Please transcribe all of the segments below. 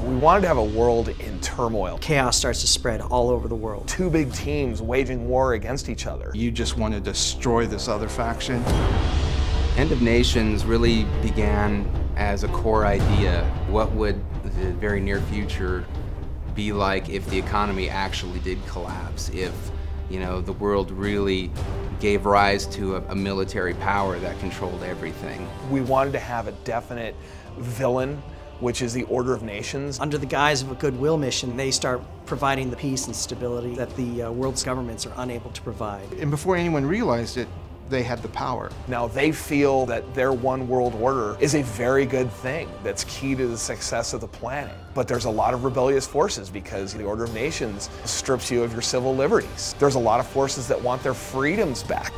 We wanted to have a world in turmoil. Chaos starts to spread all over the world. Two big teams waging war against each other. You just want to destroy this other faction. End of Nations really began as a core idea. What would the very near future be like if the economy actually did collapse? If, you know, the world really gave rise to a military power that controlled everything. We wanted to have a definite villain, which is the Order of Nations. Under the guise of a goodwill mission, they start providing the peace and stability that the world's governments are unable to provide. And before anyone realized it, they had the power. Now they feel that their one world order is a very good thing that's key to the success of the planet. But there's a lot of rebellious forces because the Order of Nations strips you of your civil liberties. There's a lot of forces that want their freedoms back.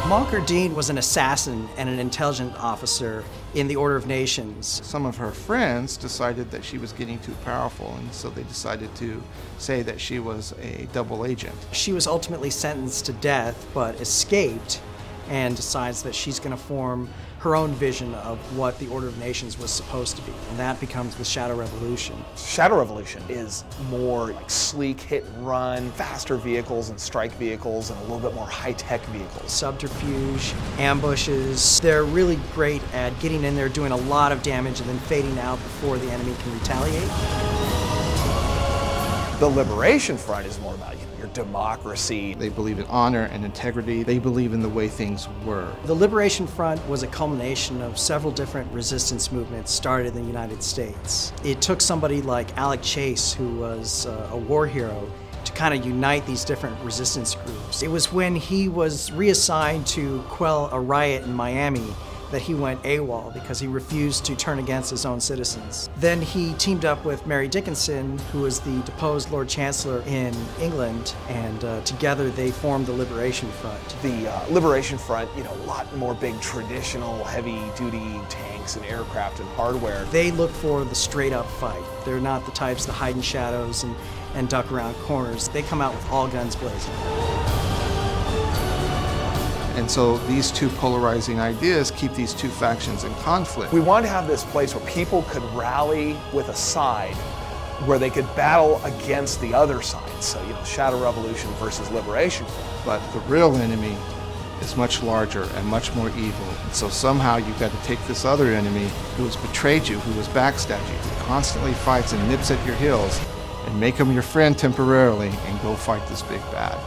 Moncur Dean was an assassin and an intelligence officer in the Order of Nations. Some of her friends decided that she was getting too powerful, and so they decided to say that she was a double agent. She was ultimately sentenced to death, but escaped and decides that she's going to form her own vision of what the Order of Nations was supposed to be, and that becomes the Shadow Revolution. Shadow Revolution is more like sleek hit and run, faster vehicles and strike vehicles, and a little bit more high-tech vehicles. Subterfuge, ambushes, they're really great at getting in there, doing a lot of damage, and then fading out before the enemy can retaliate. The Liberation Front is more about your democracy. They believe in honor and integrity. They believe in the way things were. The Liberation Front was a culmination of several different resistance movements started in the United States. It took somebody like Alec Chase, who was a war hero, to kind of unite these different resistance groups. It was when he was reassigned to quell a riot in Miami that he went AWOL because he refused to turn against his own citizens. Then he teamed up with Mary Dickinson, who was the deposed Lord Chancellor in England, and together they formed the Liberation Front. The Liberation Front, a lot more big traditional heavy-duty tanks and aircraft and hardware. They look for the straight-up fight. They're not the types that hide in shadows and duck around corners. They come out with all guns blazing. And so these two polarizing ideas keep these two factions in conflict. We wanted to have this place where people could rally with a side where they could battle against the other side. So, Shadow Revolution versus Liberation. But the real enemy is much larger and much more evil. And so somehow you've got to take this other enemy who has betrayed you, who has backstabbed you, who constantly fights and nips at your heels, and make him your friend temporarily and go fight this big bad.